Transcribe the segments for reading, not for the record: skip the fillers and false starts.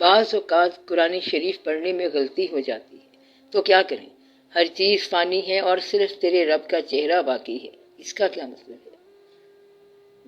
بعض اوقات قرآن شریف پڑھنے میں غلطی ہو جاتی ہے تو کیا کریں؟ ہر چیز فانی ہے اور صرف تیرے رب کا چہرہ باقی ہے، اس کا کیا مطلب ہے؟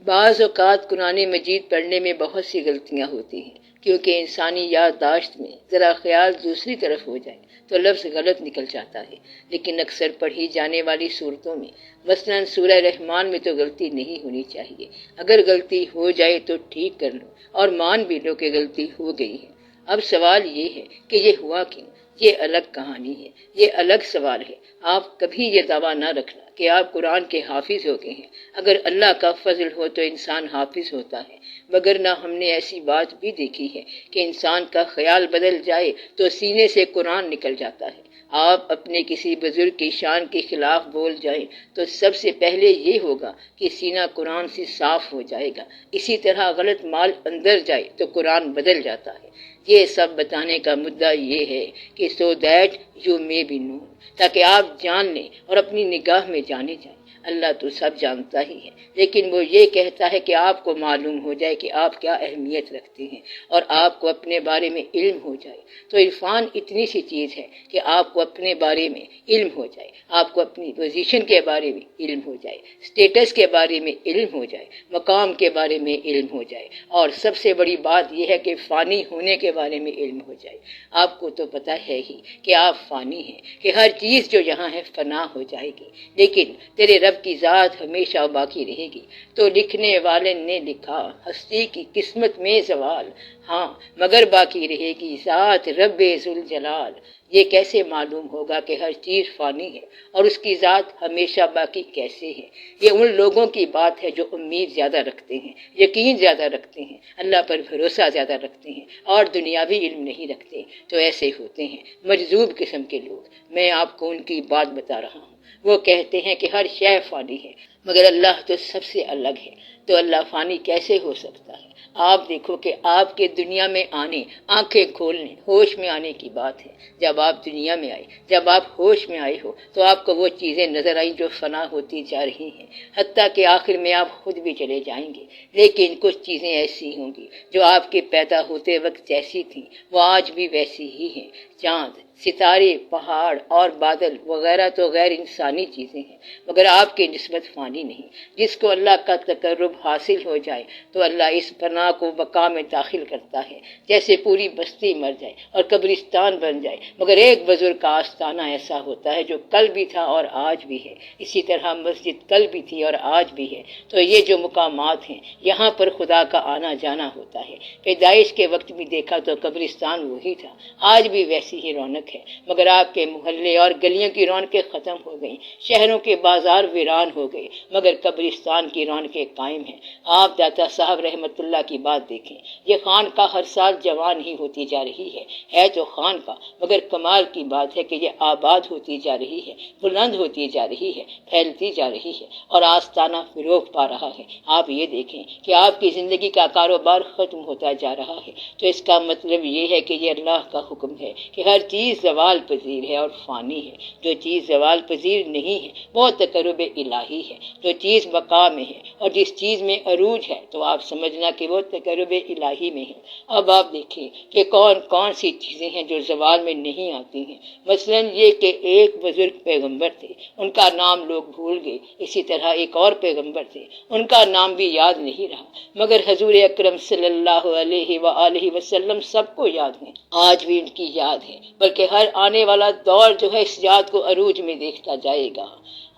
بعض اوقات قرآن مجید پڑھنے میں بہت سی غلطیاں ہوتی ہیں کیونکہ انسانی یادداشت میں ذرا خیال دوسری طرف ہو جائے تو لفظ غلط نکل جاتا ہے، لیکن اکثر پڑھی جانے والی صورتوں میں مثلا سورہ رحمان میں تو غلطی نہیں ہونی چاہیے۔ اگر غلطی ہو جائے تو ٹھیک کر لو اور مان بھی لو کہ غلطی ہو گئی ہے۔ اب سوال یہ ہے کہ یہ ہوا کیوں؟ یہ الگ کہانی ہے، یہ الگ سوال ہے۔ آپ کبھی یہ دعویٰ نہ رکھنا کہ آپ قرآن کے حافظ ہو گئے ہیں۔ اگر اللہ کا فضل ہو تو انسان حافظ ہوتا ہے، مگر نہ ہم نے ایسی بات بھی دیکھی ہے کہ انسان کا خیال بدل جائے تو سینے سے قرآن نکل جاتا ہے۔ آپ اپنے کسی بزرگ کی شان کے خلاف بول جائیں تو سب سے پہلے یہ ہوگا کہ سینہ قرآن سے صاف ہو جائے گا۔ اسی طرح غلط مال اندر جائے تو قرآن بدل جاتا ہے۔ یہ سب بتانے کا مدعا یہ ہے کہ so that you may be known، تاکہ آپ جان لیں اور اپنی نگاہ میں جانے جائیں۔ اللہ تو سب جانتا ہی ہے، لیکن وہ یہ کہتا ہے کہ آپ کو معلوم ہو جائے کہ آپ کیا اہمیت رکھتے ہیں اور آپ کو اپنے بارے میں علم ہو جائے۔ تو عرفان اتنی سی چیز ہے کہ آپ کو اپنے بارے میں علم ہو جائے، آپ کو اپنی پوزیشن کے بارے میں علم ہو جائے، سٹیٹس کے بارے میں علم ہو جائے، مقام کے بارے میں علم ہو جائے، اور سب سے بڑی بات یہ ہے کہ فانی ہونے کے بارے میں علم ہو جائے۔ آپ کو تو پتہ ہے ہی کہ آپ فانی ہیں، کہ ہر چیز جو یہاں ہے فنا ہو جائے گی، لیکن تیرے رب کی ذات ہمیشہ باقی رہے گی۔ تو لکھنے والے نے لکھا ہستی کی قسمت میں زوال، ہاں مگر باقی رہے گی ذات رب ذوالجلال۔ یہ کیسے معلوم ہوگا کہ ہر چیز فانی ہے اور اس کی ذات ہمیشہ باقی کیسے ہے؟ یہ ان لوگوں کی بات ہے جو امید زیادہ رکھتے ہیں، یقین زیادہ رکھتے ہیں، اللہ پر بھروسہ زیادہ رکھتے ہیں اور دنیاوی علم نہیں رکھتے۔ تو ایسے ہوتے ہیں مجذوب قسم کے لوگ۔ میں آپ کو ان کی بات بتا رہا ہوں۔ وہ کہتے ہیں کہ ہر شے فانی ہے، مگر اللہ تو سب سے الگ ہے، تو اللہ فانی کیسے ہو سکتا ہے؟ آپ دیکھو کہ آپ کے دنیا میں آنے، آنکھیں کھولنے، ہوش میں آنے کی بات ہے۔ جب آپ دنیا میں آئے، جب آپ ہوش میں آئے ہو تو آپ کو وہ چیزیں نظر آئیں جو فنا ہوتی جا رہی ہیں، حتیٰ کہ آخر میں آپ خود بھی چلے جائیں گے۔ لیکن کچھ چیزیں ایسی ہوں گی جو آپ کے پیدا ہوتے وقت جیسی تھیں وہ آج بھی ویسی ہی ہیں۔ چاند، ستارے، پہاڑ اور بادل وغیرہ تو غیر انسانی چیزیں ہیں، مگر آپ کی نسبت فانی نہیں۔ جس کو اللہ کا تقرب حاصل ہو جائے تو اللہ اس فنا کو بقا میں داخل کرتا ہے۔ جیسے پوری بستی مر جائے اور قبرستان بن جائے، مگر ایک بزرگ کا آستانہ ایسا ہوتا ہے جو کل بھی تھا اور آج بھی ہے، اسی طرح مسجد کل بھی تھی اور آج بھی ہے۔ تو یہ جو مقامات ہیں یہاں پر خدا کا آنا جانا ہوتا ہے۔ پیدائش کے وقت بھی دیکھا تو قبرستان وہی تھا، آج بھی ویسی ہی رونق ہے، مگر آپ کے محلے اور گلیوں کی رونقیں ختم ہو گئیں، شہروں کے بازار ویران ہو گئے، مگر قبرستان کی رونقیں قائم ہیں۔ آپ داتا صاحب رحمت اللہ کی بات دیکھیں، یہ خانقاہ ہر سال جوان ہی ہوتی جا رہی ہے تو خانقاہ، مگر کمال کی بات ہے کہ یہ آباد ہوتی جا رہی ہے، بلند ہوتی جا رہی ہے، پھیلتی جا رہی ہے اور آستانہ فروغ پا رہا ہے۔ آپ یہ دیکھیں کہ آپ کی زندگی کا کاروبار ختم ہوتا جا رہا ہے، تو اس کا مطلب یہ ہے کہ یہ اللہ کا حکم ہے کہ ہر چیز زوال پذیر ہے اور فانی ہے۔ جو چیز زوال پذیر نہیں ہے وہ تقرب الہی ہے، جو چیز بقا میں ہے اور جس چیز میں عروج ہے تو آپ سمجھنا کہ وہ تقرب الہی میں ہے۔ اب آپ دیکھیں کہ کون کون سی چیزیں ہیں جو زوال میں نہیں آتی ہیں۔ مثلا یہ کہ ایک بزرگ پیغمبر تھے، ان کا نام لوگ بھول گئے، اسی طرح ایک اور پیغمبر تھے، ان کا نام بھی یاد نہیں رہا، مگر حضور اکرم صلی اللہ علیہ وآلہ وسلم سب کو یاد ہیں، آج بھی ان کی یاد ہے، بلکہ ہر آنے والا دور جو ہے اس یاد کو عروج میں دیکھتا جائے گا۔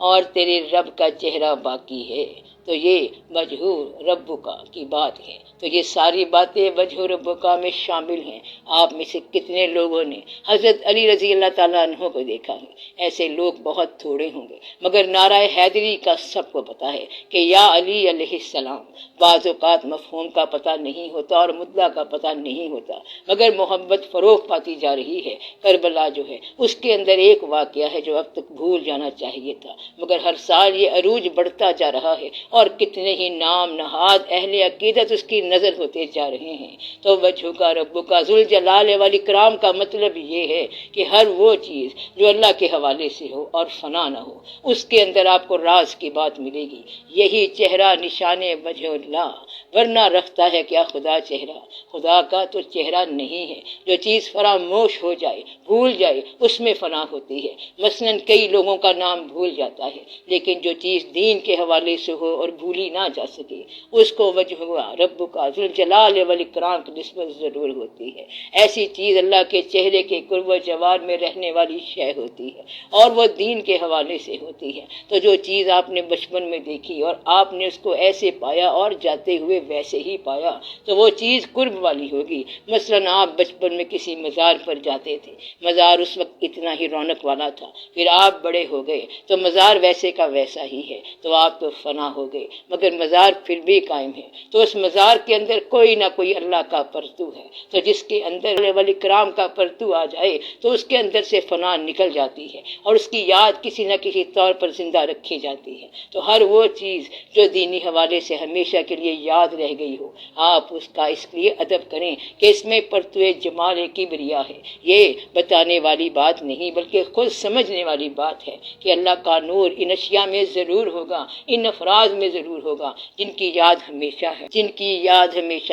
اور تیرے رب کا چہرہ باقی ہے، تو یہ وجہ ربک کی بات ہے۔ تو یہ ساری باتیں وجہ ربک میں شامل ہیں۔ آپ میں سے کتنے لوگوں نے حضرت علی رضی اللہ تعالیٰ عنہ کو دیکھا ہے؟ ایسے لوگ بہت تھوڑے ہوں گے، مگر نعرہ حیدری کا سب کو پتہ ہے کہ یا علی علیہ السلام۔ بعض اوقات مفہوم کا پتہ نہیں ہوتا اور مدعا کا پتہ نہیں ہوتا، مگر محبت فروغ پاتی جا رہی ہے۔ کربلا جو ہے اس کے اندر ایک واقعہ ہے جو اب تک بھول جانا چاہیے تھا، مگر ہر سال یہ عروج بڑھتا جا رہا ہے اور کتنے ہی نام نہاد اہل عقیدت اس کی نظر ہوتے جا رہے ہیں۔ تو وجہ کا رب کا ذوالجلال والاکرام کا مطلب یہ ہے کہ ہر وہ چیز جو اللہ کے حوالے سے ہو اور فنا نہ ہو، اس کے اندر آپ کو راز کی بات ملے گی۔ یہی چہرہ نشان وجہ اللہ، ورنہ رکھتا ہے کیا خدا چہرہ؟ خدا کا تو چہرہ نہیں ہے۔ جو چیز فراموش ہو جائے، بھول جائے، اس میں فنا ہوتی ہے۔ مثلا کئی لوگوں کا نام بھول جاتا ہے، لیکن جو چیز دین کے حوالے سے ہو اور بھولی نہ جا سکے، اس کو وجہ رب کا ذوالجلال والاکرام کی نسبت ضرور ہوتی ہے۔ ایسی چیز اللہ کے چہرے کے قرب و جوار میں رہنے والی شے ہوتی ہے، اور وہ دین کے حوالے سے ہوتی ہے۔ تو جو چیز آپ نے بچپن میں دیکھی اور آپ نے اس کو ایسے پایا اور جاتے ہوئے ویسے ہی پایا، تو وہ چیز قرب والی ہوگی۔ مثلا آپ بچپن میں کسی مزار پر جاتے تھے، مزار اس وقت اتنا ہی رونق والا تھا، پھر آپ بڑے ہو گئے تو مزار ویسے کا ویسا ہی ہے، تو آپ تو فنا ہو گئے، مگر مزار پھر بھی قائم ہے۔ تو اس مزار کے اندر کوئی نہ کوئی اللہ کا پرتو ہے، تو جس کے اندر ولی کرام کا پرتو آ جائے تو اس کے اندر سے فنا نکل جاتی ہے، اور اس کی یاد کسی نہ کسی طور پر زندہ رکھی جاتی ہے۔ تو ہر وہ چیز جو دینی حوالے سے ہمیشہ کے لیے یاد رہ گئی ہو، آپ اس کا اس لیے ادب کریں کہ اس میں پرتو جمال کبریا ہے۔ یہ بتانے والی بات نہیں بلکہ خود سمجھنے والی بات ہے کہ اللہ کا نور ان اشیاء میں ضرور ہوگا، ان افراد میں ضرور ہوگا جن کی یاد ہمیشہ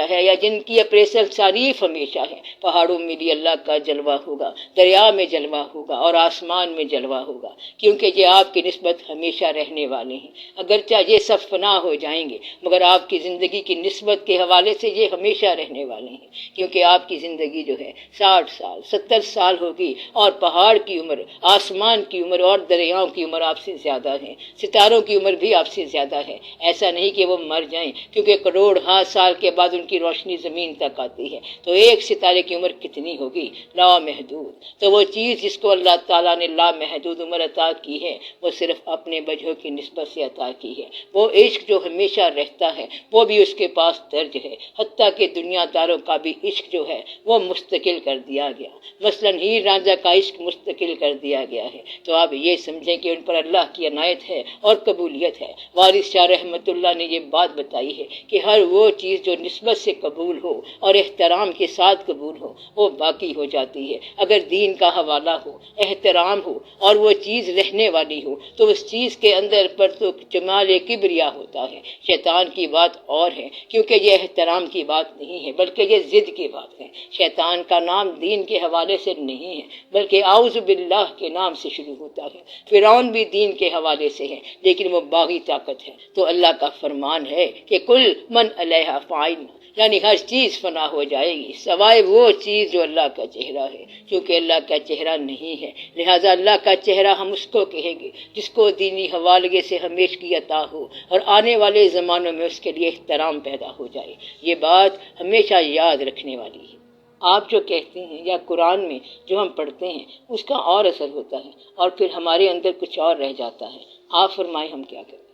ہے، یا جن کی اپریسل تعریف ہمیشہ ہے۔ پہاڑوں میں بھی اللہ کا جلوہ ہوگا، دریا میں جلوہ ہوگا، اور آسمان میں جلوہ ہوگا، کیونکہ یہ آپ کی نسبت ہمیشہ رہنے والے ہیں۔ اگرچہ یہ سب فنا ہو جائیں گے، مگر آپ کی زندگی کی نسبت کے حوالے سے یہ ہمیشہ رہنے والے ہیں، کیونکہ آپ کی زندگی جو ہے 60 سال 70 سال ہوگی، اور پہاڑ کی عمر، آسمان کی عمر اور دریاؤں کی عمر آپ سے زیادہ ہے، ستاروں کی عمر بھی آپ سے زیادہ ہے۔ ایسا نہیں کہ وہ مر جائیں، کیونکہ کروڑ سال کے بعد ان کی روشنی زمین تک آتی ہے، تو ایک ستارے کی عمر کتنی ہوگی؟ لامحدود۔ تو وہ چیز جس کو اللہ تعالیٰ نے لامحدود عمر عطا کی ہے، وہ صرف اپنے وجہ کی نسبت سے عطا کی ہے۔ وہ عشق جو ہمیشہ رہتا ہے، وہ بھی اس کے پاس درج ہے، حتیٰ کہ دنیا داروں کا بھی عشق جو ہے وہ مستقل کر دیا گیا۔ مثلا ہیر رانجھا کا عشق مستقل کر دیا گیا ہے، تو آپ یہ سمجھیں کہ ان پر اللہ کی عنایت ہے اور قبولیت ہے۔ وارث شاہ رحمۃ اللہ نے یہ بات بتائی ہے کہ ہر وہ چیز جو نسبت سے قبول ہو اور احترام کے ساتھ قبول ہو، وہ باقی ہو جاتی ہے۔ اگر دین کا حوالہ ہو، احترام ہو، اور وہ چیز رہنے والی ہو، تو اس چیز کے اندر پر تو جمال کبریا ہوتا ہے۔ شیطان کی بات اور ہے، کیونکہ یہ احترام کی بات نہیں ہے بلکہ یہ ضد کی بات ہے۔ شیطان کا نام دین کے حوالے سے نہیں ہے بلکہ اعوذ باللہ کے نام سے شروع ہوتا ہے۔ فرعون بھی دین کے حوالے سے ہے، لیکن وہ باغی طاقت ہے۔ تو اللہ کا فرمان ہے کہ کل من علیہا فان، یعنی ہر چیز فنا ہو جائے گی سوائے وہ چیز جو اللہ کا چہرہ ہے۔ کیونکہ اللہ کا چہرہ نہیں ہے، لہذا اللہ کا چہرہ ہم اس کو کہیں گے جس کو دینی حوالے سے ہمیشگی عطا ہو اور آنے والے زمانوں میں اس کے لیے احترام پیدا ہو جائے۔ یہ بات ہمیشہ یاد رکھنے والی ہے۔ آپ جو کہتے ہیں یا قرآن میں جو ہم پڑھتے ہیں اس کا اور اثر ہوتا ہے، اور پھر ہمارے اندر کچھ اور رہ جاتا ہے۔ آپ فرمائیں ہم کیا کریں؟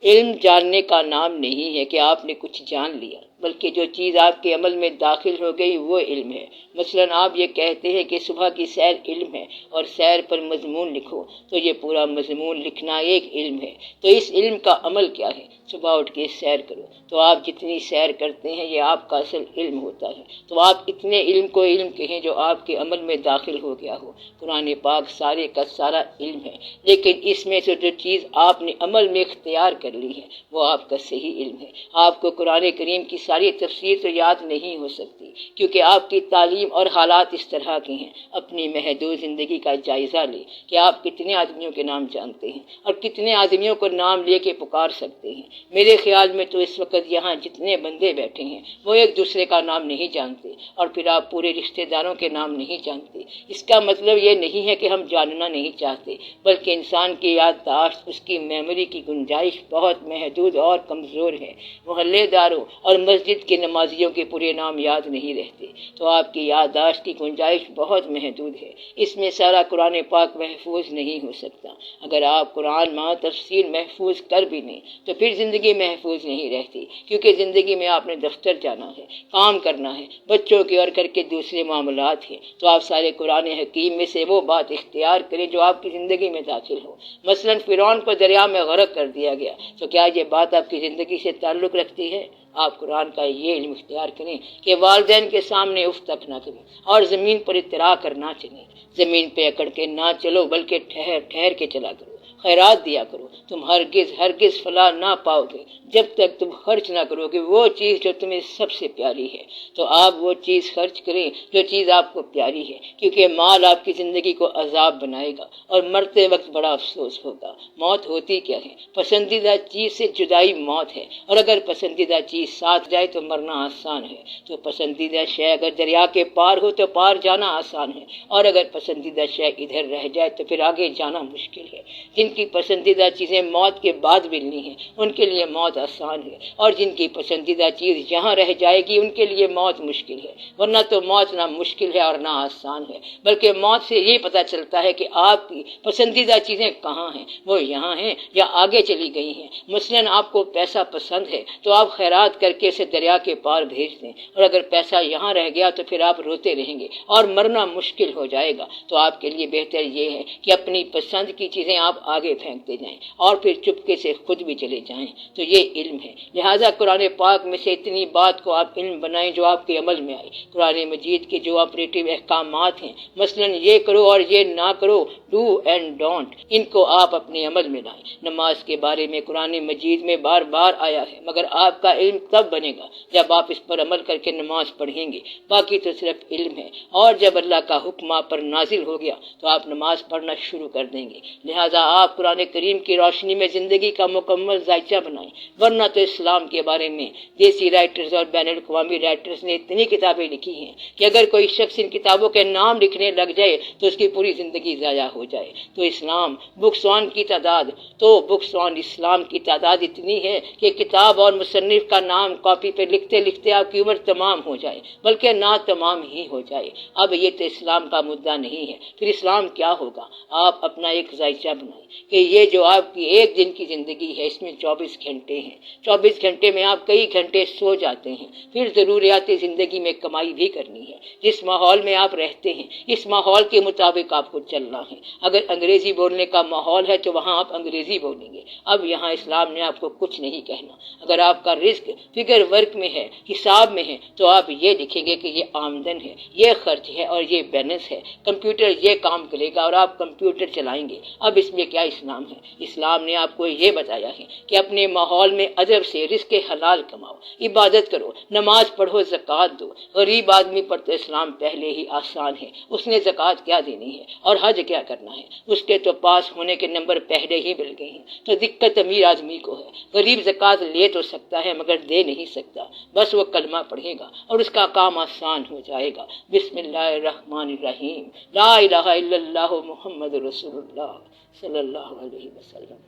علم جاننے کا نام نہیں ہے کہ آپ نے کچھ جان لیا، بلکہ جو چیز آپ کے عمل میں داخل ہو گئی وہ علم ہے۔ مثلا آپ یہ کہتے ہیں کہ صبح کی سیر علم ہے، اور سیر پر مضمون لکھو، تو یہ پورا مضمون لکھنا ایک علم ہے۔ تو اس علم کا عمل کیا ہے؟ صبح اٹھ کے سیر کرو۔ تو آپ جتنی سیر کرتے ہیں یہ آپ کا اصل علم ہوتا ہے۔ تو آپ اتنے علم کو علم کہیں جو آپ کے عمل میں داخل ہو گیا ہو۔ قرآن پاک سارے کا سارا علم ہے، لیکن اس میں سے جو چیز آپ نے عمل میں اختیار کر لی ہے وہ آپ کا صحیح علم ہے۔ آپ کو قرآن کریم کی ساری تفسیر تو یاد نہیں ہو سکتی، کیونکہ آپ کی تعلیم اور حالات اس طرح کے ہیں۔ اپنی محدود زندگی کا جائزہ لیں کہ آپ کتنے آدمیوں کے نام جانتے ہیں اور کتنے آدمیوں کو نام لے کے پکار سکتے ہیں۔ میرے خیال میں تو اس وقت یہاں جتنے بندے بیٹھے ہیں وہ ایک دوسرے کا نام نہیں جانتے، اور پھر آپ پورے رشتہ داروں کے نام نہیں جانتے۔ اس کا مطلب یہ نہیں ہے کہ ہم جاننا نہیں چاہتے، بلکہ انسان کی یادداشت، اس کی میموری کی گنجائش بہت محدود اور کمزور ہے۔ محلے داروں اور مسجد کے نمازیوں کے پورے نام یاد نہیں رہتے تو آپ کی یادداشت کی گنجائش بہت محدود ہے۔ اس میں سارا قرآن پاک محفوظ نہیں ہو سکتا۔ اگر آپ قرآن مع تفسیر محفوظ کر بھی لیں تو پھر زندگی محفوظ نہیں رہتی، کیونکہ زندگی میں آپ نے دفتر جانا ہے، کام کرنا ہے، بچوں کے اور گھر کے دوسرے معاملات ہیں، تو آپ سارے قرآن حکیم میں سے وہ بات اختیار کریں جو آپ کی زندگی میں داخل ہو۔ مثلا فرعون کو دریا میں غرق کر دیا گیا، تو کیا یہ بات آپ کی زندگی سے تعلق رکھتی ہے؟ آپ قرآن کا یہ علم اختیار کریں کہ والدین کے سامنے اف تک نہ کریں اور زمین پر اطراء کرنا چلیں، زمین پہ اکڑ کے نہ چلو بلکہ ٹھہر ٹھہر کے چلا کرو، خیرات دیا کرو، تم ہرگز فلاح نہ پاؤ گے جب تک تم خرچ نہ کرو گے وہ چیز جو تمہیں سب سے پیاری ہے۔ تو آپ وہ چیز خرچ کریں جو چیز آپ کو پیاری ہے، کیونکہ مال آپ کی زندگی کو عذاب بنائے گا اور مرتے وقت بڑا افسوس ہوگا۔ موت ہوتی کیا ہے؟ پسندیدہ چیز سے جدائی موت ہے، اور اگر پسندیدہ چیز ساتھ جائے تو مرنا آسان ہے۔ تو پسندیدہ شے اگر دریا کے پار ہو تو پار جانا آسان ہے، اور اگر پسندیدہ شے ادھر رہ جائے تو پھر آگے جانا مشکل ہے۔ جن کی پسندیدہ چیزیں موت کے بعد ملنی ہیں ان کے لیے موت آسان ہے، اور جن کی پسندیدہ چیز یہاں رہ جائے گی ان کے لیے موت مشکل ہے۔ ورنہ تو موت نہ مشکل ہے اور نہ آسان ہے، بلکہ موت سے یہ پتہ چلتا ہے کہ آپ کی پسندیدہ چیزیں کہاں ہیں، وہ یہاں ہیں یا آگے چلی گئی ہیں۔ مثلا آپ کو پیسہ پسند ہے تو آپ خیرات کر کے اسے دریا کے پار بھیج دیں، اور اگر پیسہ یہاں رہ گیا تو پھر آپ روتے رہیں گے اور مرنا مشکل ہو جائے گا۔ تو آپ کے لیے بہتر یہ ہے کہ اپنی پسند کی چیزیں آپ آگے پھینکتے جائیں اور پھر چپکے سے خود بھی چلے جائیں، تو یہ علم ہے۔ لہٰذا قرآن پاک میں سے اتنی بات کو آپ علم بنائیں جو آپ کے عمل میں آئے۔ قرآن مجید کے جو آپریٹو احکامات ہیں، مثلا یہ کرو اور یہ نہ کرو، ڈو اینڈ ڈونٹ، ان کو آپ اپنے عمل میں لائیں۔ نماز کے بارے میں قرآن مجید میں بار بار آیا ہے، مگر آپ کا علم تب بنے گا جب آپ اس پر عمل کر کے نماز پڑھیں گے، باقی تو صرف علم ہے۔ اور جب اللہ کا حکم آپ پر نازل ہو گیا تو آپ نماز پڑھنا شروع کر دیں گے۔ لہٰذا آپ قرآن کریم کی روشنی میں زندگی کا مکمل ذائچہ بنائیں، ورنہ تو اسلام کے بارے میں دیسی رائٹرز اور بین الاقوامی رائٹرز نے اتنی کتابیں لکھی ہیں کہ اگر کوئی شخص ان کتابوں کے نام لکھنے لگ جائے تو اس کی پوری زندگی ضائع ہو جائے۔ تو اسلام بکس آن اسلام کی تعداد اتنی ہے کہ کتاب اور مصنف کا نام کاپی پہ لکھتے لکھتے آپ کی عمر تمام ہو جائے، بلکہ نہ تمام ہی ہو جائے۔ اب یہ تو اسلام کا مدعا نہیں ہے، پھر اسلام کیا ہوگا؟ آپ اپنا ایک ذائچہ بنائیں کہ یہ جو آپ کی ایک دن کی زندگی ہے اس میں 24 گھنٹے ہیں، 24 گھنٹے میں آپ کئی گھنٹے سو جاتے ہیں، پھر ضروریات زندگی میں کمائی بھی کرنی ہے۔ جس ماحول میں آپ رہتے ہیں اس ماحول کے مطابق آپ کو چلنا ہے۔ اگر انگریزی بولنے کا ماحول ہے تو وہاں آپ انگریزی بولیں گے۔ اب یہاں اسلام نے آپ کو کچھ نہیں کہنا۔ اگر آپ کا رزق فگر ورک میں ہے، حساب میں ہے، تو آپ یہ لکھیں گے کہ یہ آمدن ہے، یہ خرچ ہے اور یہ بیلنس ہے۔ کمپیوٹر یہ کام کرے گا اور آپ کمپیوٹر چلائیں گے۔ اب اس میں کیا اسلام ہے؟ اسلام نے آپ کو یہ بتایا ہے کہ اپنے ماحول میں ادب سے رزق حلال کماؤ، عبادت کرو، نماز پڑھو، زکوٰۃ دو۔ غریب آدمی پر تو اسلام پہلے ہی آسان ہے، اس نے زکوٰۃ کیا دینی ہے اور حج کیا کرنا ہے، اس کے تو پاس ہونے کے نمبر پہلے ہی مل گئے ہیں۔ تو دقت امیر آدمی کو ہے، غریب زکوٰۃ لے تو سکتا ہے مگر دے نہیں سکتا، بس وہ کلمہ پڑھے گا اور اس کا کام آسان ہو جائے گا۔ بسم اللہ الرحمن الرحیم، لا الہ الا اللہ محمد رسول اللہ صلی اللہ علیہ وسلم۔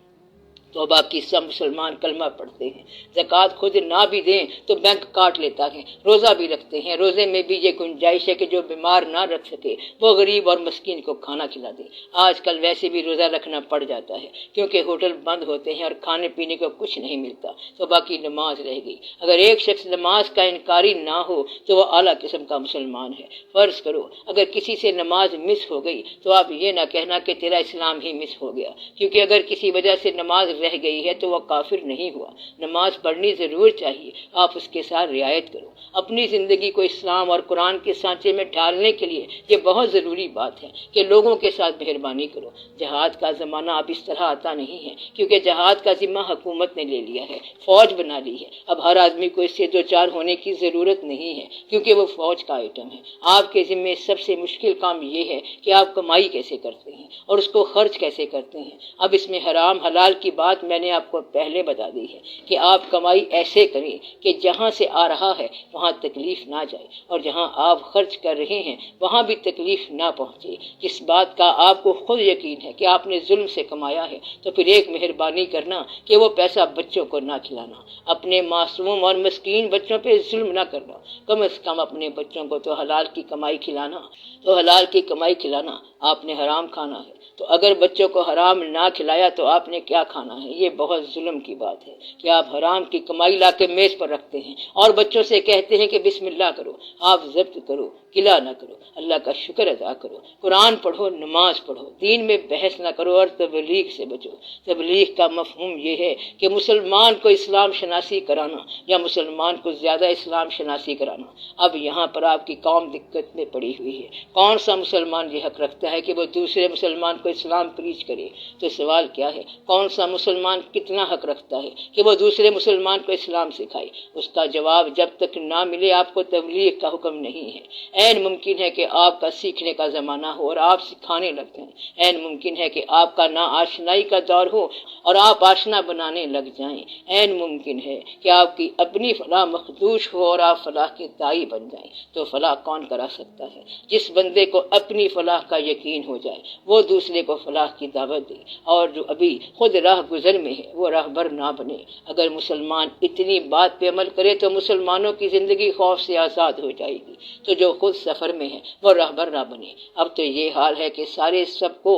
تو باقی سب مسلمان کلمہ پڑھتے ہیں، زکوٰۃ خود نہ بھی دیں تو بینک کاٹ لیتا ہے، روزہ بھی رکھتے ہیں، روزے میں بھی یہ گنجائش ہے کہ جو بیمار نہ رکھ سکے وہ غریب اور مسکین کو کھانا کھلا دے۔ آج کل ویسے بھی روزہ رکھنا پڑ جاتا ہے کیونکہ ہوٹل بند ہوتے ہیں اور کھانے پینے کو کچھ نہیں ملتا، تو باقی نماز رہ گئی۔ اگر ایک شخص نماز کا انکاری نہ ہو تو وہ اعلیٰ قسم کا مسلمان ہے۔ فرض کرو اگر کسی سے نماز مس ہو گئی تو آپ یہ نہ کہنا کہ تیرا اسلام ہی مس ہو گیا، کیونکہ اگر کسی وجہ سے نماز رہ گئی ہے تو وہ کافر نہیں ہوا۔ نماز پڑھنی ضرور چاہیے، آپ اس کے ساتھ رعایت کرو۔ اپنی زندگی کو اسلام اور قرآن کے سانچے میں ڈھالنے کے لیے یہ بہت ضروری بات ہے کہ لوگوں کے ساتھ مہربانی کرو۔ جہاد کا زمانہ اب اس طرح آتا نہیں ہے، کیونکہ جہاد کا ذمہ حکومت نے لے لیا ہے، فوج بنا لی ہے۔ اب ہر آدمی کو اس سے دوچار ہونے کی ضرورت نہیں ہے کیونکہ وہ فوج کا آئٹم ہے۔ آپ کے ذمے سب سے مشکل کام یہ ہے کہ آپ کمائی کیسے کرتے ہیں اور اس کو خرچ کیسے کرتے ہیں۔ اب اس میں حرام حلال کی بات بات میں نے آپ کو پہلے بتا دی ہے کہ آپ کمائی ایسے کریں کہ جہاں سے آ رہا ہے وہاں تکلیف نہ جائے، اور جہاں آپ خرچ کر رہے ہیں وہاں بھی تکلیف نہ پہنچے۔ جس بات کا آپ کو خود یقین ہے کہ آپ نے ظلم سے کمایا ہے، تو پھر ایک مہربانی کرنا کہ وہ پیسہ بچوں کو نہ کھلانا، اپنے معصوم اور مسکین بچوں پہ ظلم نہ کرنا، کم از کم اپنے بچوں کو تو حلال کی کمائی کھلانا۔ تو حلال کی کمائی کھلانا، آپ نے حرام کھانا ہے تو اگر بچوں کو حرام نہ کھلایا تو آپ نے کیا کھانا ہے؟ یہ بہت ظلم کی بات ہے کہ آپ حرام کی کمائی لا کے میز پر رکھتے ہیں اور بچوں سے کہتے ہیں کہ بسم اللہ کرو، آپ ضبط کرو، گلا نہ کرو، اللہ کا شکر ادا کرو، قرآن پڑھو، نماز پڑھو، دین میں بحث نہ کرو اور تبلیغ سے بچو۔ تبلیغ کا مفہوم یہ ہے کہ مسلمان کو اسلام شناسی کرانا یا مسلمان کو زیادہ اسلام شناسی کرانا۔ اب یہاں پر آپ کی قوم دقت میں پڑی ہوئی ہے۔ کون سا مسلمان یہ حق رکھتا ہے کہ وہ دوسرے مسلمان کو اسلام پریچ کرے؟ تو سوال کیا ہے، کون سا مسلمان کتنا حق رکھتا ہے کہ وہ دوسرے مسلمان کو اسلام سکھائے؟ اس کا جواب جب تک نہ ملے آپ کو تبلیغ کا حکم نہیں ہے۔ عین ممکن ہے کہ آپ کا سیکھنے کا زمانہ ہو اور آپ سکھانے لگ جائیں، عین ممکن ہے کہ آپ کا نا آشنائی کا دور ہو اور آپ آشنا بنانے لگ جائیں، عین ممکن ہے کہ آپ کی اپنی فلاح مخدوش ہو اور آپ فلاح کے داعی بن جائیں۔ تو فلاح کون کرا سکتا ہے؟ جس بندے کو اپنی فلاح کا یقین ہو جائے وہ دوسرے کو فلاح کی دعوت دے، اور جو ابھی خود راہ گزر میں ہے وہ راہبر نہ بنے۔ اگر مسلمان اتنی بات پہ عمل کرے تو مسلمانوں کی زندگی خوف سے آزاد ہو جائے گی۔ تو جو خود سفر میں ہے وہ راہبر نہ بنے۔ اب تو یہ حال ہے کہ سارے سب کو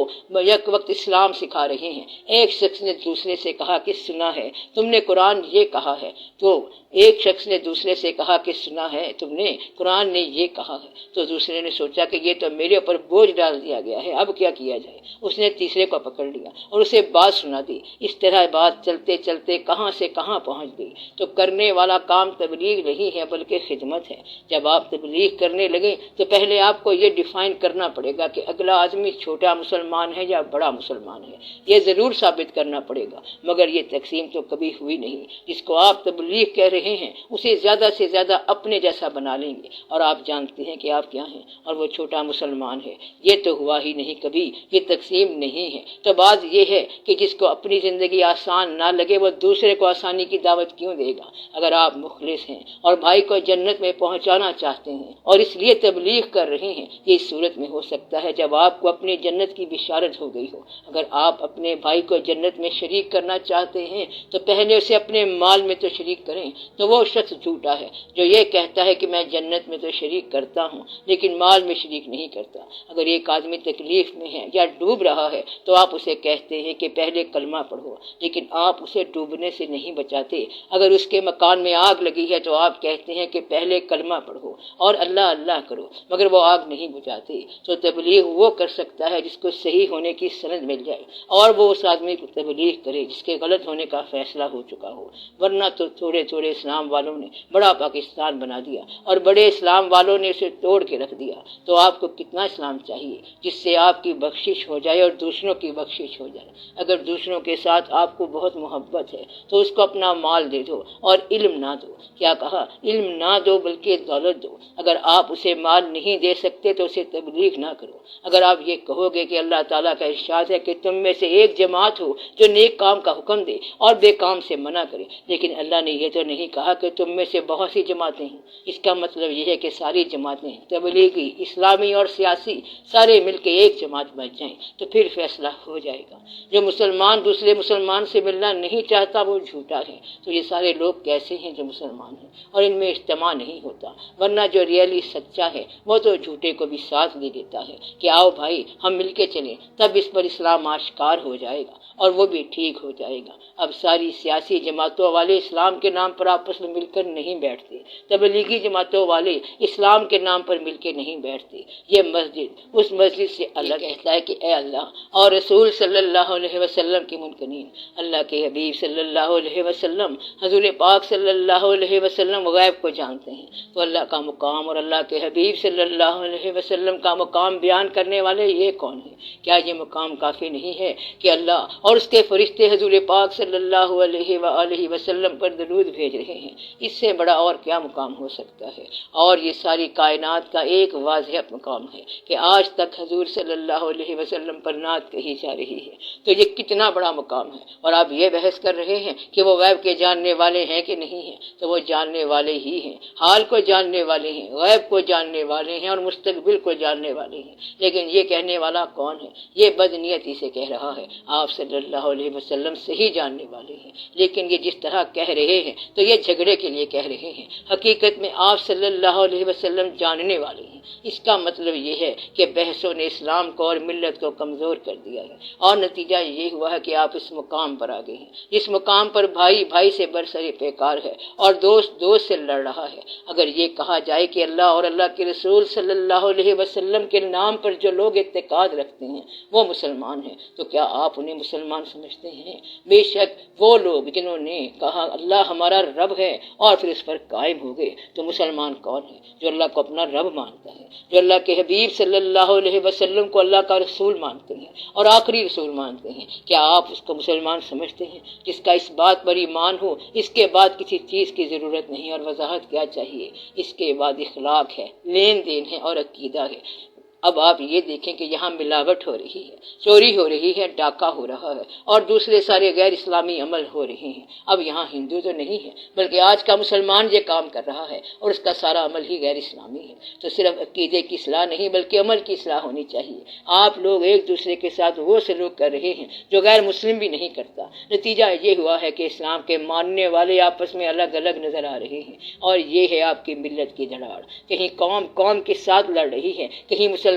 یک وقت اسلام سکھا رہے ہیں۔ ایک شخص نے دوسرے سے کہا کہ سنا ہے تم نے قرآن یہ کہا ہے، تو ایک شخص نے دوسرے سے کہا کہ سنا ہے تم نے قرآن نے یہ کہا ہے، تو دوسرے نے سوچا کہ یہ تو میرے اوپر بوجھ ڈال دیا گیا ہے، اب کیا کیا جائے؟ اس نے تیسرے کو پکڑ لیا اور اسے بات سنا دی۔ اس طرح بات چلتے چلتے کہاں سے کہاں پہنچ گئی۔ تو کرنے والا کام تبلیغ نہیں ہے بلکہ خدمت ہے۔ جب آپ تبلیغ کرنے لگیں تو پہلے آپ کو یہ ڈیفائن کرنا پڑے گا کہ اگلا آدمی چھوٹا مسلمان ہے یا بڑا مسلمان ہے، یہ ضرور ثابت کرنا پڑے گا، مگر یہ تقسیم تو کبھی ہوئی نہیں۔ جس کو آپ تبلیغ کہہ رہے ہیں اسے زیادہ سے زیادہ اپنے جیسا بنا لیں گے اور آپ جانتے ہیں کہ آپ کیا ہیں، اور وہ چھوٹا مسلمان ہے۔ یہ تو ہوا ہی نہیں کبھی، یہ تقسیم نہیں ہے۔ تو بات یہ ہے کہ جس کو اپنی زندگی آسان نہ لگے وہ دوسرے کو آسانی کی دعوت کیوں دے گا؟ اگر آپ مخلص ہیں اور بھائی کو جنت میں پہنچانا چاہتے ہیں اور اس لیے تبلیغ کر رہے ہیں، یہ اس صورت میں ہو سکتا ہے جب آپ کو اپنی جنت کی بشارت ہو گئی ہو۔ اگر آپ اپنے بھائی کو جنت میں شریک کرنا چاہتے ہیں تو پہلے اسے اپنے مال میں تو شریک کریں۔ تو وہ شخص جھوٹا ہے جو یہ کہتا ہے کہ میں جنت میں تو شریک کرتا ہوں لیکن مال میں شریک نہیں کرتا۔ اگر ایک آدمی تکلیف میں ہے یا ڈوب رہا ہے تو آپ اسے کہتے ہیں کہ پہلے کلمہ پڑھو، لیکن آپ اسے ڈوبنے سے نہیں بچاتے۔ اگر اس کے مکان میں آگ لگی ہے تو آپ کہتے ہیں کہ پہلے کلمہ پڑھو اور اللہ اللہ کرو، مگر وہ آگ نہیں بجھاتے۔ تو تبلیغ وہ کر سکتا ہے جس کو صحیح ہونے کی سند مل جائے اور وہ اس آدمی کو تبلیغ کرے جس کے غلط ہونے کا فیصلہ ہو چکا ہو، ورنہ تو تھوڑے تھوڑے اسلام والوں نے بڑا پاکستان بنا دیا اور بڑے اسلام والوں نے اسے توڑ کے رکھ دیا۔ تو آپ کو کتنا اسلام چاہیے جس سے آپ کی بخشش ہو جائے اور دوسروں کی بخشش ہو جائے؟ اگر دوسروں کے ساتھ آپ کو بہت محبت ہے تو اس کو اپنا مال دے دو اور علم نہ دو۔ کیا کہا؟ علم نہ دو بلکہ دولت دو۔ اگر آپ اسے مال نہیں دے سکتے تو اسے تبلیغ نہ کرو۔ اگر آپ یہ کہو گے کہ اللہ تعالیٰ کا ارشاد ہے کہ تم میں سے ایک جماعت ہو جو نیک کام کا حکم دے اور بے کام سے منع کرے، لیکن اللہ نے یہ تو نہیں کہا کہ تم میں سے بہت سی جماعتیں ہیں۔ اس کا مطلب یہ ہے کہ ساری جماعتیں، تبلیغی، اسلامی اور سیاسی، سارے مل کے ایک جماعت بن جائیں تو پھر فیصلہ ہو جائے گا۔ جو مسلمان دوسرے مسلمان سے ملنا نہیں چاہتا وہ جھوٹا ہے۔ تو یہ سارے لوگ کیسے ہیں جو مسلمان ہیں اور ان میں اجتماع نہیں ہوتا؟ ورنہ جو ریئلی سچا ہے وہ تو جھوٹے کو بھی ساتھ دے دیتا ہے کہ آؤ بھائی ہم مل کے چلیں، تب اس پر اسلام آشکار ہو جائے گا اور وہ بھی ٹھیک ہو جائے گا۔ اب ساری سیاسی جماعتوں والے اسلام کے نام پر آپس میں مل کر نہیں بیٹھتے، تبلیغی جماعتوں والے اسلام کے نام پر مل کے نہیں بیٹھتے۔ یہ مسجد اس مسجد سے الگ کہتا ہے کہ اے اللہ اور رسول صلی اللہ علیہ وسلم کے منکرین، اللہ کے حبیب صلی اللہ علیہ وسلم، حضور پاک صلی اللہ علیہ وسلم غیب کو جانتے ہیں، تو اللہ کا مقام اور اللہ کے حبیب صلی اللہ علیہ وسلم کا مقام بیان کرنے والے یہ کون ہیں؟ کیا یہ مقام کافی نہیں ہے کہ اللہ اور اس کے فرشتے حضور پاک صلی اللہ علیہ وآلہ وسلم پر درود بھیج رہے ہیں؟ اس سے بڑا اور کیا مقام ہو سکتا ہے؟ اور یہ ساری کائنات کا ایک واضح مقام ہے کہ آج تک حضور صلی اللہ علیہ وسلم وسلم پر نعت کہی جا رہی ہے، تو یہ کتنا بڑا مقام ہے۔ اور آپ یہ بحث کر رہے ہیں کہ وہ غیب کے جاننے والے ہیں کہ نہیں ہیں، تو وہ جاننے والے ہی ہیں، حال کو جاننے والے ہیں، غیب کو جاننے والے ہیں اور مستقبل کو جاننے والے ہیں۔ لیکن یہ کہنے والا کون ہے؟ یہ بدنیتی سے کہہ رہا ہے، آپ صلی اللہ علیہ وسلم سے ہی جاننے والے ہیں، لیکن یہ جس طرح کہہ رہے ہیں تو یہ جھگڑے کے لیے کہہ رہے ہیں۔ حقیقت میں آپ صلی اللہ علیہ وسلم جاننے والے ہیں۔ اس کا مطلب یہ ہے کہ بحثوں نے اسلام کو اور ملت کو کمزور کر دیا ہے، اور نتیجہ یہ ہوا ہے کہ آپ اس مقام پر آ گئے ہیں، اس مقام پر بھائی بھائی سے برسر پیکار ہے اور دوست دوست سے لڑ رہا ہے۔ اگر یہ کہا جائے کہ اللہ اور اللہ کے رسول صلی اللہ علیہ وسلم کے نام پر جو لوگ اعتقاد رکھتے ہیں وہ مسلمان ہیں، تو کیا آپ انہیں مسلمان سمجھتے ہیں؟ بے شک وہ لوگ جنہوں نے کہا اللہ ہمارا رب ہے اور پھر اس پر قائم ہو گئے، تو مسلمان کون ہے؟ جو اللہ کو اپنا رب مانتا ہے، جو اللہ کے حبیب صلی اللہ علیہ وسلم کو اللہ کا رسول مانتے ہیں اور آخری رسول مانتے ہیں۔ کیا آپ اس کو مسلمان سمجھتے ہیں؟ جس کا اس بات پر ایمان ہو، اس کے بعد کسی چیز کی ضرورت نہیں، اور وضاحت کیا چاہیے؟ اس کے بعد اخلاق ہے، لین دین ہے اور عقیدہ ہے۔ اب آپ یہ دیکھیں کہ یہاں ملاوٹ ہو رہی ہے، چوری ہو رہی ہے، ڈاکہ ہو رہا ہے اور دوسرے سارے غیر اسلامی عمل ہو رہے ہیں۔ اب یہاں ہندو تو نہیں ہے، بلکہ آج کا مسلمان یہ کام کر رہا ہے اور اس کا سارا عمل ہی غیر اسلامی ہے۔ تو صرف عقیدے کی اصلاح نہیں بلکہ عمل کی اصلاح ہونی چاہیے۔ آپ لوگ ایک دوسرے کے ساتھ وہ سلوک کر رہے ہیں جو غیر مسلم بھی نہیں کرتا۔ نتیجہ یہ ہوا ہے کہ اسلام کے ماننے والے آپس میں الگ الگ نظر آ رہے ہیں، اور یہ ہے آپ کی ملت کی دھڑاڑ۔ کہیں قوم قوم کے ساتھ لڑ رہی ہے، کہیں مسلمان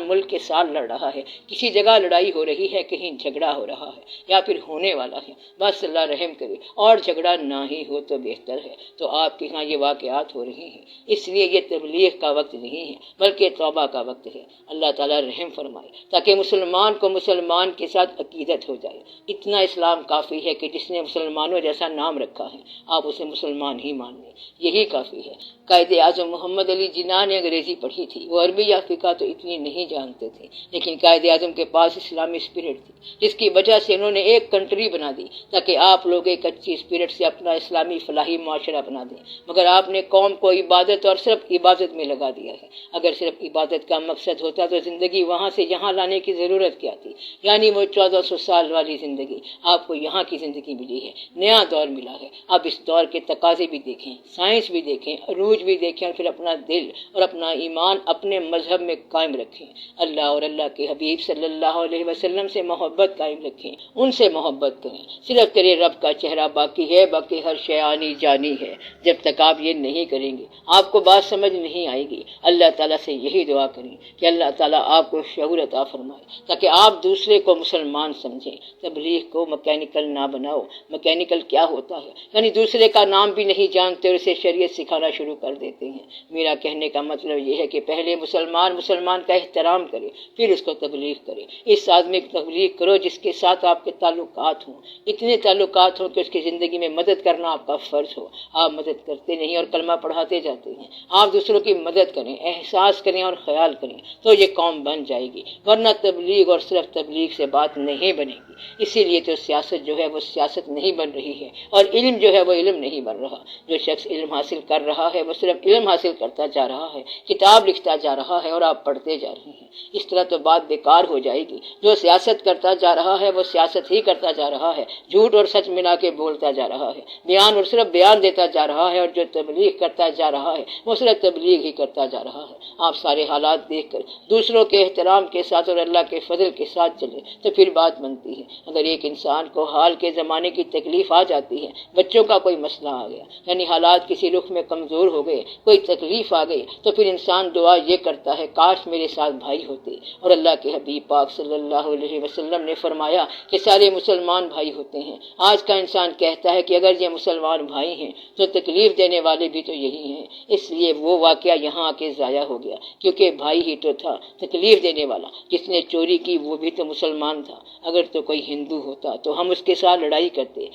ملک کے ساتھ لڑ رہا ہے، کسی جگہ لڑائی ہو رہی ہے، کہیں جھگڑا ہو رہا ہے یا پھر ہونے والا ہے۔ بس اللہ رحم کرے اور جھگڑا نہ ہی ہو تو بہتر ہے۔ تو آپ کے ہاں یہ واقعات ہو رہے ہیں، اس لیے یہ تبلیغ کا وقت نہیں ہے بلکہ توبہ کا وقت ہے۔ اللہ تعالیٰ رحم فرمائے تاکہ مسلمان کو مسلمان کے ساتھ عقیدت ہو جائے۔ اتنا اسلام کافی ہے کہ جس نے مسلمانوں جیسا نام رکھا ہے آپ اسے مسلمان ہی مان لیں، یہی کافی ہے۔ قائد اعظم محمد علی جناح نے انگریزی پڑھی تھی، وہ عربی یا فقہ تو اتنی نہیں جانتے تھے، لیکن قائد اعظم کے پاس اسلامی اسپرٹ تھی، جس کی وجہ سے انہوں نے ایک کنٹری بنا دی تاکہ آپ لوگ ایک اچھی اسپرٹ سے اپنا اسلامی فلاحی معاشرہ بنا دیں۔ مگر آپ نے قوم کو عبادت اور صرف عبادت میں لگا دیا ہے۔ اگر صرف عبادت کا مقصد ہوتا تو زندگی وہاں سے یہاں لانے کی ضرورت کیا تھی؟ یعنی وہ 1400 سال والی زندگی آپ کو یہاں کی زندگی ملی ہے، نیا دور ملا ہے۔ اب اس دور کے تقاضے بھی دیکھیں، سائنس بھی دیکھیں، عروج بھی دیکھیں، اور پھر اپنا دل اور اپنا ایمان اپنے مذہب میں قائم رکھیں۔ اللہ اور اللہ کے حبیب صلی اللہ علیہ وسلم سے محبت قائم رکھیں، ان سے محبت کریں۔ صرف تیرے رب کا چہرہ باقی ہے، باقی ہر شے آنی جانی ہے۔ جب تک آپ یہ نہیں کریں گے آپ کو بات سمجھ نہیں آئے گی۔ اللہ تعالیٰ سے یہی دعا کریں کہ اللہ تعالیٰ آپ کو شعور عطا فرمائے تاکہ آپ دوسرے کو مسلمان سمجھیں۔ تبلیغ کو مکینیکل نہ بناؤ۔ مکینیکل کیا ہوتا ہے؟ یعنی دوسرے کا نام بھی نہیں جانتے اور اسے شریعت سکھانا شروع کر دیتے ہیں۔ میرا کہنے کا مطلب یہ ہے کہ پہلے مسلمان کا احترام کرے، پھر اس کو تبلیغ کرے۔ اس آدمی کو تبلیغ کرو جس کے ساتھ آپ کے تعلقات ہوں، اتنے تعلقات ہوں کہ اس کی زندگی میں مدد کرنا آپ کا فرض ہو۔ آپ مدد کرتے نہیں اور کلمہ پڑھاتے جاتے ہیں۔ آپ دوسروں کی مدد کریں، احساس کریں اور خیال کریں تو یہ قوم بن جائے گی، ورنہ تبلیغ اور صرف تبلیغ سے بات نہیں بنے گی۔ اسی لیے تو سیاست جو ہے وہ سیاست نہیں بن رہی ہے، اور علم جو ہے وہ علم نہیں بن رہا۔ جو شخص علم حاصل کر رہا ہے وہ صرف علم حاصل کرتا جا رہا ہے، کتاب لکھتا جا رہا ہے اور آپ پڑھتے جا رہے ہیں۔ اس طرح تو بات بیکار ہو جائے گی۔ جو سیاست کرتا جا رہا ہے وہ سیاست ہی کرتا جا رہا ہے، جھوٹ اور سچ ملا کے بولتا جا رہا ہے، بیان اور صرف بیان دیتا جا رہا ہے، اور جو تبلیغ کرتا جا رہا ہے وہ صرف تبلیغ ہی کرتا جا رہا ہے۔ آپ سارے حالات دیکھ کر دوسروں کے احترام کے ساتھ اور اللہ کے فضل کے ساتھ چلیں تو پھر بات بنتی ہے۔ اگر ایک انسان کو حال کے زمانے کی تکلیف آ جاتی ہے، بچوں کا کوئی مسئلہ آ گیا، یعنی حالات کسی رخ میں کمزور ہو گئے، کوئی تکلیف آ گئی، تو پھر انسان دعا یہ کرتا ہے کاش میرے ساتھ بھائی ہوتے۔ اور اللہ کے حبیب پاک صلی اللہ علیہ وسلم نے فرمایا کہ سارے مسلمان بھائی ہوتے ہیں۔ آج کا انسان کہتا ہے کہ اگر یہ مسلمان بھائی ہیں تو تکلیف دینے والے بھی تو یہی ہیں، اس لیے وہ واقعہ یہاں آ کے ضائع ہو گیا، کیونکہ بھائی ہی تو تھا تکلیف دینے والا۔ جس نے چوری کی وہ بھی تو مسلمان تھا۔ اگر تو کوئی ہندو ہوتا تو ہم اس کے ساتھ لڑائی کرتے،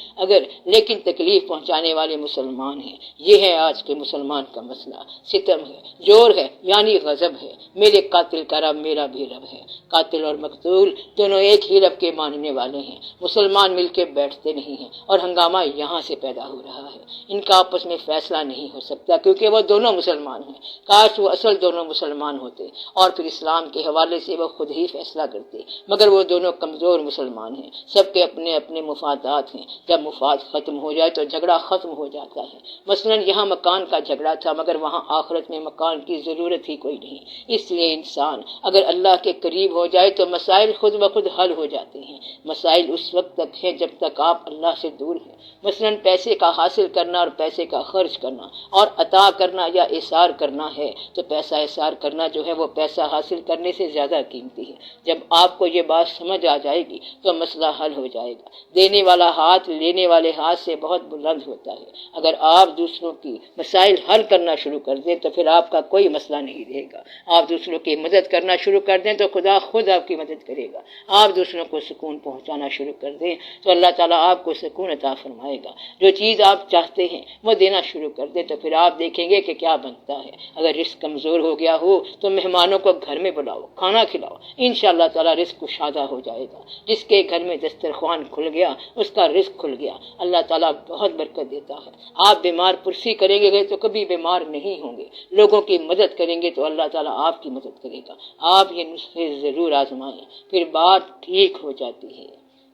لیکن تکلیف پہنچانے والے مسلمان ہیں۔ یہ ہے آج کے مسلمان کا مسئلہ، ستم ہے، جور ہے، یعنی غضب ہے۔ میرے قاتل کا رب میرا بھی رب ہے۔ قاتل اور مقتول دونوں ایک ہی رب کے ماننے والے ہیں۔ مسلمان مل کے بیٹھتے نہیں ہیں اور ہنگامہ یہاں سے پیدا ہو رہا ہے۔ ان کا آپس میں فیصلہ نہیں ہو سکتا کیونکہ وہ دونوں مسلمان ہیں۔ کاش وہ اصل دونوں مسلمان ہوتے اور پھر اسلام کے حوالے سے وہ خود ہی فیصلہ کرتے، مگر وہ دونوں کمزور مسلمان ہیں۔ سب کے اپنے اپنے مفادات ہیں۔ جب مفاد ختم ہو جائے تو جھگڑا ختم ہو جاتا ہے۔ مثلا یہاں مکان کا جھگڑا تھا، مگر وہاں آخرت میں مکان کی ضرورت ہی کوئی نہیں۔ اس لیے انسان اگر اللہ کے قریب ہو جائے تو مسائل خود بخود حل ہو جاتے ہیں۔ مسائل اس وقت تک ہیں جب تک آپ اللہ سے دور ہیں۔ مثلا پیسے کا حاصل کرنا اور پیسے کا خرچ کرنا اور عطا کرنا یا اثار کرنا ہے تو پیسہ اثار کرنا جو ہے وہ پیسہ حاصل کرنے سے زیادہ قیمتی ہے۔ جب آپ کو یہ بات سمجھ آ جائے گی تو مسئلہ حل ہو جائے گا۔ دینے والا ہاتھ لینے والے ہاتھ سے بہت بلند ہوتا ہے۔ اگر آپ دوسروں کی مسائل حل کرنا شروع کر دیں تو پھر آپ کا کوئی مسئلہ نہیں رہے گا۔ آپ دوسروں کی مدد کرنا شروع کر دیں تو خدا خود آپ کی مدد کرے گا۔ آپ دوسروں کو سکون پہنچانا شروع کر دیں تو اللہ تعالیٰ آپ کو سکون عطا فرمائے گا۔ جو چیز آپ چاہتے ہیں وہ دینا شروع کر دیں تو پھر آپ دیکھیں گے کہ کیا بنتا ہے۔ اگر رزق کمزور ہو گیا ہو تو مہمانوں کو گھر میں بلاؤ، کھانا کھلاؤ، انشاءاللہ تعالیٰ رزق کشادہ ہو جائے گا۔ جس کے گھر میں دسترخوان کھل گیا اس کا رزق کھل گیا۔ اللہ تعالیٰ بہت برکت دیتا ہے۔ آپ بیمار پرسی کریں گے تو کبھی بیمار نہیں ہوں گے۔ لوگوں کی مدد کریں گے تو اللہ تعالیٰ آپ کی مدد کرے گا۔ آپ یہ نسخے ضرور آزمائیں، پھر بات ٹھیک ہو جاتی ہے۔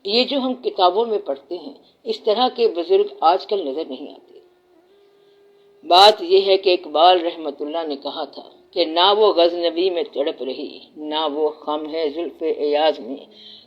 یہ جو ہم کتابوں میں پڑھتے ہیں اس طرح کے بزرگ آج کل نظر نہیں آتے۔ بات یہ ہے کہ اقبال رحمت اللہ نے کہا تھا کہ نہ وہ غزنوی میں تڑپ رہی، نہ وہ خم ہے زلف ایاز میں،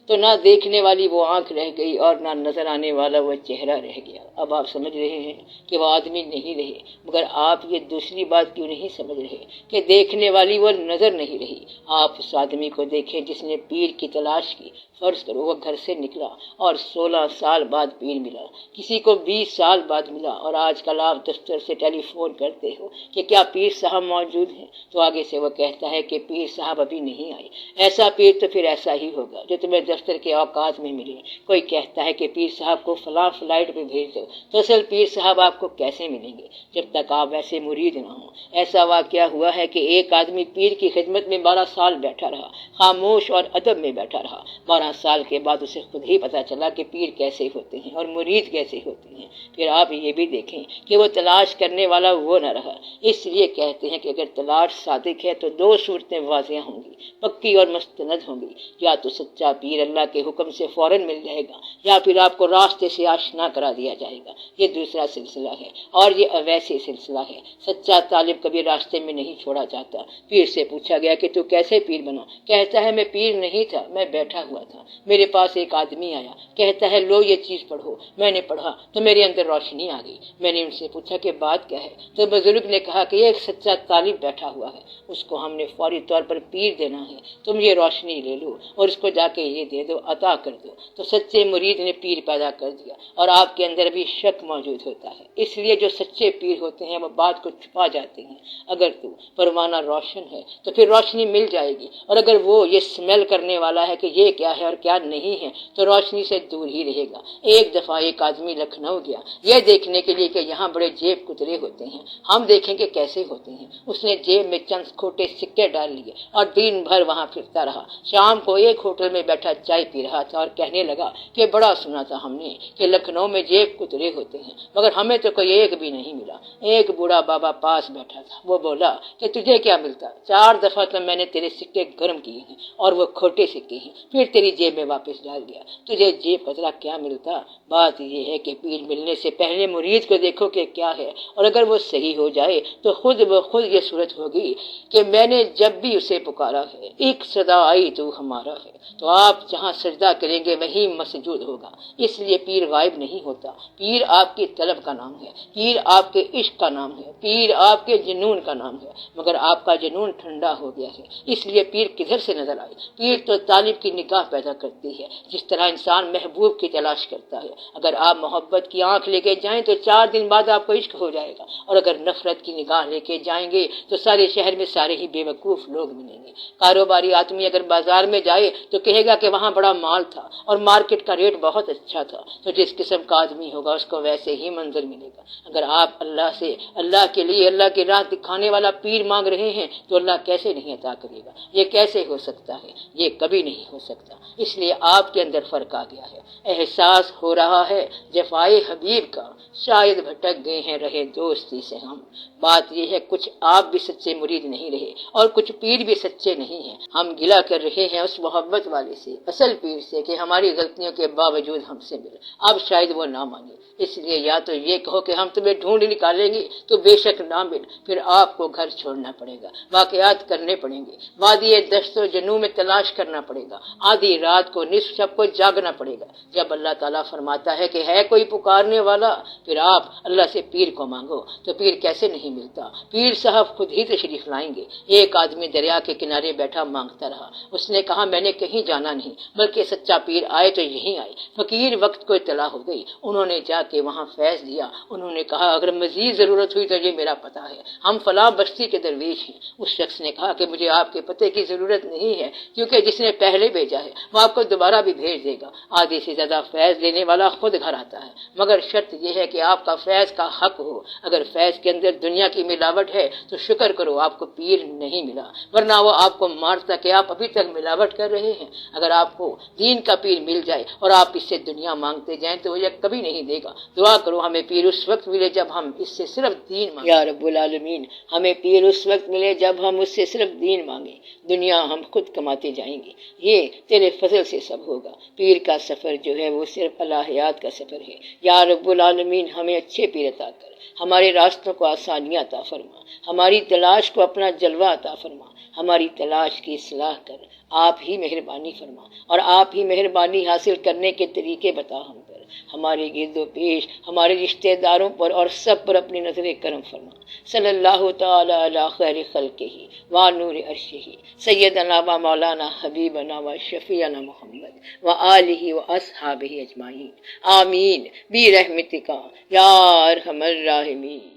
تو نہ دیکھنے والی وہ آنکھ رہ گئی اور نہ نظر آنے والا وہ چہرہ رہ گیا۔ اب آپ سمجھ رہے ہیں کہ وہ آدمی نہیں رہے، مگر آپ یہ دوسری بات کیوں نہیں سمجھ رہے کہ دیکھنے والی وہ نظر نہیں رہی۔ آپ اس آدمی کو دیکھیں جس نے پیر کی تلاش کی۔ فرض کرو وہ گھر سے نکلا اور 16 سال بعد پیر ملا، کسی کو 20 سال بعد ملا، اور آج کل آپ دفتر سے ٹیلی فون کرتے ہو کہ کیا پیر صاحب موجود ہیں، تو آگے سے وہ کہتا ہے کہ پیر صاحب ابھی نہیں آئے۔ ایسا پیر تو پھر ایسا ہی ہوگا جو تمہیں دفتر کے اوقات میں ملے۔ کوئی کہتا ہے کہ پیر صاحب کو فلاں فلائٹ پہ بھیج دو، تو اصل پیر صاحب آپ کو کیسے ملیں گے جب تک آپ ایسے مرید نہ ہوں۔ ایسا واقعہ ہوا ہے کہ ایک آدمی پیر کی خدمت میں 12 سال بیٹھا رہا، خاموش اور ادب میں بیٹھا رہا۔ 12 سال کے بعد اسے خود ہی پتا چلا کہ پیر کیسے ہوتے ہیں اور مرید کیسے ہوتے ہیں۔ پھر آپ یہ بھی دیکھیں کہ وہ تلاش کرنے والا وہ نہ رہا۔ اس لیے کہتے ہیں کہ اگر تلاش صادق ہے تو 2 صورتیں واضح ہوں گی، پکی اور مستند ہوں گی۔ یا تو سچا پیر اللہ کے حکم سے فوراً مل جائے گا، یا پھر آپ کو راستے سے آشنا کرا دیا جائے گا۔ یہ دوسرا سلسلہ ہے اور یہ اویسی سلسلہ ہے۔ سچا طالب کبھی راستے میں نہیں چھوڑا جاتا۔ پیر سے پوچھا گیا کہ تو کیسے پیر بنا؟ کہتا ہے میں پیر نہیں تھا، میں بیٹھا ہوا تھا، میرے پاس ایک آدمی آیا، کہتا ہے لو یہ چیز پڑھو۔ میں نے پڑھا تو میرے اندر روشنی آ گئی۔ میں نے ان سے پوچھا کہ بات کیا ہے، تو بزرگ نے کہا کہ یہ ایک سچا طالب بیٹھا ہوا ہے، اس کو ہم نے فوری طور پر پیر دینا ہے، تم یہ روشنی لے لو اور اس کو جا کے یہ دے دو، عطا کر دو۔ تو سچے مرید نے پیر پیدا کر دیا، اور آپ کے اندر بھی شک موجود ہوتا ہے۔ اس لیے جو سچے پیر ہوتے ہیں وہ بات کو چھپا جاتے ہیں۔ اگر تو پروانہ روشن ہے تو پھر روشنی مل جائے گی، اور اگر وہ یہ سمیل کرنے والا ہے کہ یہ کیا ہے اور کیا نہیں ہے تو روشنی سے دور ہی رہے گا۔ ایک دفعہ ایک آدمی لکھنؤ گیا یہ دیکھنے کے لیے کہ یہاں بڑے جیب کترے ہوتے ہیں، ہم دیکھیں کہ کیسے ہوتے ہیں۔ اس نے جیب میں چند کھوٹے سکے ڈال لیے اور دن بھر وہاں پھرتا رہا۔ شام کو ایک ہوٹل میں بیٹھا چائے پی رہا تھا اور کہنے لگا کہ بڑا سنا تھا ہم نے کہ لکھنؤ میں جیب کترے ہوتے ہیں، مگر ہمیں تو کوئی ایک بھی نہیں ملا۔ ایک بوڑھا بابا پاس بیٹھا تھا، وہ بولا کہ تجھے کیا ملتا؟ 4 دفعہ تو میں نے تیرے سکے گرم کیے ہیں اور وہ کھوٹے سکے ہیں، پھر تیری جیب میں واپس ڈال دیا، تجھے جیب کترا کیا ملتا؟ بات یہ ہے کہ پیر ملنے سے پہلے مرید کو دیکھو کہ کیا ہے، اور اگر وہ صحیح ہو جائے تو خود بخود یہ صورت ہوگی کہ میں نے جب بھی اسے پکارا ہے ایک صدا آئی تو ہمارا ہے، تو آپ جہاں سجدہ کریں گے وہیں مسجود ہوگا۔ اس لیے پیر غائب نہیں ہوتا، پیر آپ کی طلب کا نام ہے، پیر آپ کے عشق کا نام ہے، پیر آپ کے جنون کا نام ہے، مگر آپ کا جنون ٹھنڈا ہو گیا ہے۔ اس لیے پیر کدھر سے نظر آئے؟ پیر تو طالب کی نگاہ پیدا کرتی ہے، جس طرح انسان محبوب کی تلاش کرتا ہے۔ اگر آپ محبت کی آنکھ لے کے جائیں تو 4 دن بعد آپ کو عشق ہو جائے گا، اور اگر نفرت کی نگاہ لے کے جائیں گے تو سارے شہر میں سارے ہی بے وقوف لوگ ملیں گے۔ کاروباری آدمی اگر بازار میں جائے تو کہے گا کہ وہاں وہاں بڑا مال تھا اور مارکیٹ کا ریٹ بہت اچھا تھا، تو جس قسم کا آدمی ہوگا اس کو ویسے ہی منظر ملے گا۔ اگر آپ اللہ سے، اللہ کے لیے، اللہ کی راہ دکھانے والا پیر مانگ رہے ہیں تو اللہ کیسے نہیں عطا کرے گا؟ یہ کیسے ہو سکتا ہے؟ یہ کبھی نہیں ہو سکتا۔ اس لیے آپ کے اندر فرق آ گیا ہے، احساس ہو رہا ہے جفائے حبیب کا، شاید بھٹک گئے ہیں رہے دوستی سے ہم۔ بات یہ ہے کچھ آپ بھی سچے مرید نہیں رہے اور کچھ پیر بھی سچے نہیں ہیں۔ ہم گلہ کر رہے ہیں اس محبت والے سے، اصل پیر سے، کہ ہماری غلطیوں کے باوجود ہم سے ملے، اب شاید وہ نہ مانے۔ اس لیے یا تو یہ کہو کہ ہم تمہیں ڈھونڈ نکالیں گے تو بے شک نہ مل، پھر آپ کو گھر چھوڑنا پڑے گا، واقعات کرنے پڑیں گے، وادی دشت و جنوب میں تلاش کرنا پڑے گا، آدھی رات کو نصف شب کو جاگنا پڑے گا۔ جب اللہ تعالیٰ فرماتا ہے کہ ہے کوئی پکارنے والا، پھر آپ اللہ سے پیر کو مانگو، تو پیر کیسے نہیں ملتا؟ پیر صاحب خود ہی تشریف لائیں گے۔ ایک آدمی دریا کے کنارے بیٹھا مانگتا رہا، اس نے کہا میں نے کہیں جانا نہیں، بلکہ سچا پیر آئے تو یہیں آئے۔ فقیر وقت کو اطلاع ہو گئی، انہوں نے جا کے وہاں فیض لیا۔ انہوں نے کہا اگر مزید ضرورت ہوئی تو یہ میرا پتہ ہے، ہم فلاں بستی کے درویش ہیں۔ اس شخص نے کہا کہ مجھے آپ کے پتے کی ضرورت نہیں ہے، کیونکہ جس نے پہلے بھیجا ہے وہ آپ کو دوبارہ بھی بھیج دے گا۔ آدھے سے زیادہ فیض لینے والا خود گھر آتا ہے، مگر شرط یہ ہے کہ آپ کا فیض کا حق ہو۔ اگر فیض کے اندر دنیا کی ملاوٹ ہے تو شکر کرو آپ کو پیر نہیں ملا، ورنہ وہ آپ کو مارتا کہ آپ ابھی تک ملاوٹ کر رہے ہیں۔ اگر آپ کو دین کا پیر مل جائے اور آپ اس سے دنیا مانگتے جائیں تو وہ یہ کبھی نہیں دے گا۔ دعا کرو ہمیں پیر اس وقت ملے جب ہم اس سے صرف دین مانگیں۔ یا رب العالمین، ہمیں پیر اس وقت ملے جب ہم اس سے صرف دین مانگیں، دنیا ہم خود کماتے جائیں گے۔ یہ تیرے فضل سے سب ہوگا۔ پیر کا سفر جو ہے وہ صرف الہیات کا سفر ہے۔ یا رب العالمین، ہمیں اچھے پیر عطا کر، ہمارے راستوں کو آسانیاں عطا فرما، ہماری تلاش کو اپنا جلوہ عطا فرما، ہماری تلاش کی اصلاح کر، آپ ہی مہربانی فرما اور آپ ہی مہربانی حاصل کرنے کے طریقے بتا ہم پر، ہمارے گرد و پیش، ہمارے رشتہ داروں پر اور سب پر اپنی نظر کرم فرما۔ صلی اللہ تعالی علی خیر خلقہ و نور عرشہ سیدنا و مولانا حبیبنا و شفیعنا محمد و آلہ و اصحابہ اجمعین، آمین برحمتک یا ارحم الراحمین۔